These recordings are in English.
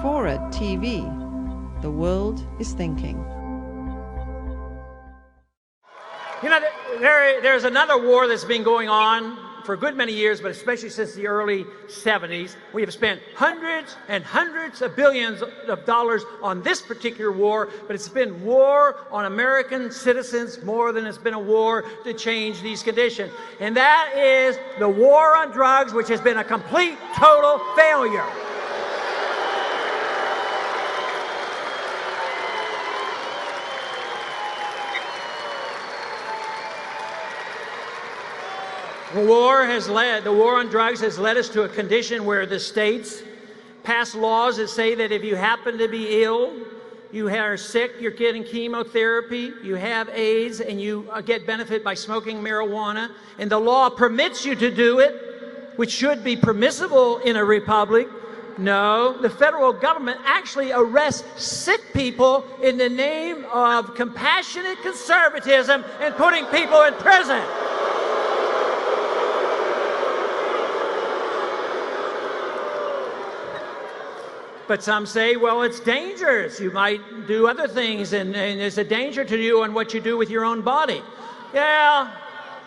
Forward TV. The world is thinking. You know, there's another war that's been going on for a good many years, but especially since the early 70s. We have spent hundreds and hundreds of billions of dollars on this particular war, but it's been war on American citizens more than it's been a war to change these conditions. And that is the war on drugs, which has been a complete, total failure. The war on drugs has led us to a condition where the states pass laws that say that if you happen to be ill, you are sick, you're getting chemotherapy, you have AIDS, and you get benefit by smoking marijuana, and the law permits you to do it, which should be permissible in a republic. No, the federal government actually arrests sick people in the name of compassionate conservatism and putting people in prison. But some say, well, it's dangerous. You might do other things, and there's a danger to you on what you do with your own body. Yeah,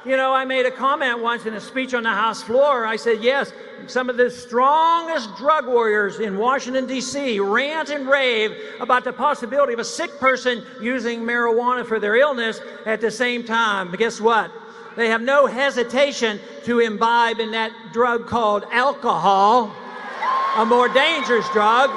you know, I made a comment once in a speech on the House floor. I said, yes, some of the strongest drug warriors in Washington, D.C. rant and rave about the possibility of a sick person using marijuana for their illness at the same time. But guess what? They have no hesitation to imbibe in that drug called alcohol, a more dangerous drug.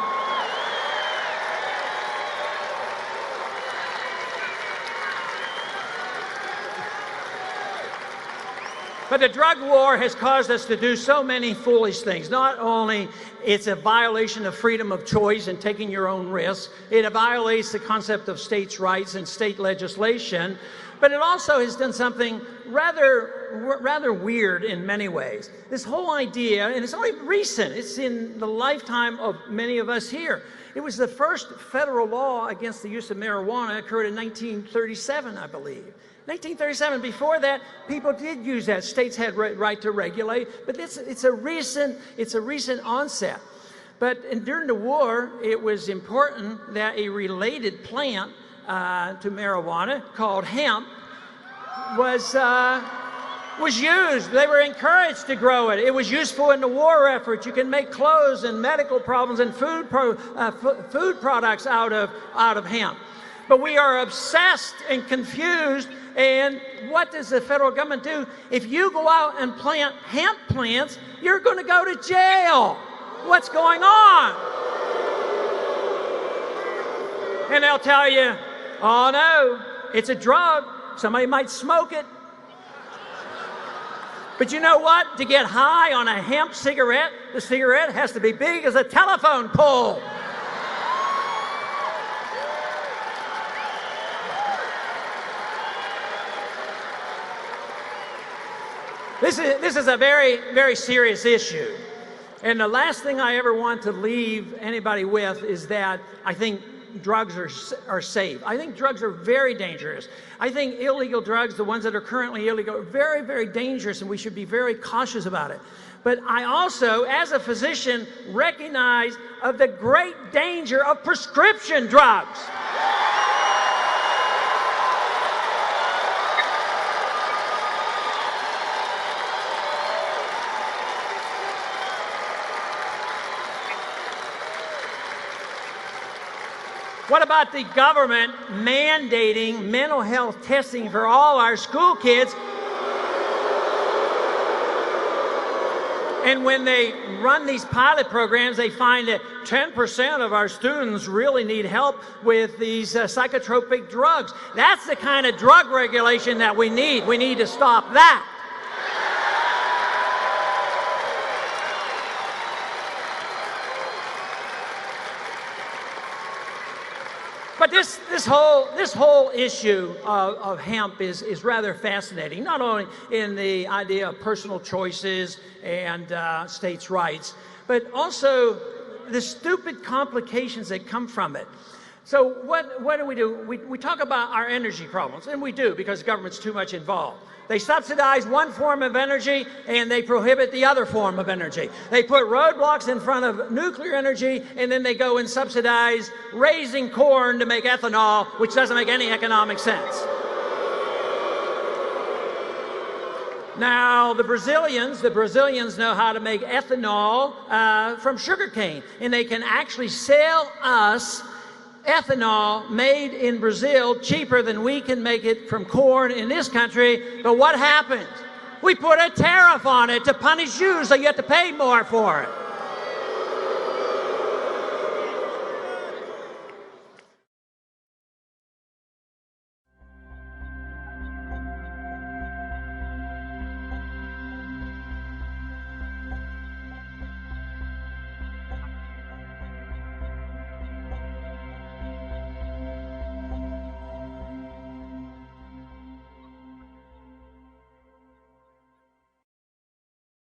But the drug war has caused us to do so many foolish things. Not only it's a violation of freedom of choice and taking your own risk, it violates the concept of states' rights and state legislation, but it also has done something rather weird in many ways. This whole idea, and it's only recent, it's in the lifetime of many of us here. It was the first federal law against the use of marijuana occurred in 1937, I believe. 1937. Before that, people did use that. States had right to regulate, but it's a recent onset. But during the war, it was important that a related plant to marijuana called hemp was used. They were encouraged to grow it. It was useful in the war effort. You can make clothes and medical problems and food products out of hemp. But we are obsessed and confused. And what does the federal government do? If you go out and plant hemp plants, you're going to go to jail. What's going on? And they'll tell you, oh no, it's a drug. Somebody might smoke it. But you know what? To get high on a hemp cigarette, the cigarette has to be big as a telephone pole. This is a very, very serious issue. And the last thing I ever want to leave anybody with is that I think drugs are safe. I think drugs are very dangerous. I think illegal drugs, the ones that are currently illegal, are very, very dangerous, and we should be very cautious about it. But I also, as a physician, recognize of the great danger of prescription drugs. What about the government mandating mental health testing for all our school kids? And when they run these pilot programs, they find that 10% of our students really need help with these psychotropic drugs. That's the kind of drug regulation that we need. We need to stop that. But this whole issue of hemp is rather fascinating, not only in the idea of personal choices and states' rights, but also the stupid complications that come from it. So what do? We talk about our energy problems, and we do because the government's too much involved. They subsidize one form of energy and they prohibit the other form of energy. They put roadblocks in front of nuclear energy, and then they go and subsidize raising corn to make ethanol, which doesn't make any economic sense. Now, the Brazilians know how to make ethanol from sugarcane, and they can actually sell us ethanol made in Brazil cheaper than we can make it from corn in this country. But what happened? We put a tariff on it to punish you, so you have to pay more for it.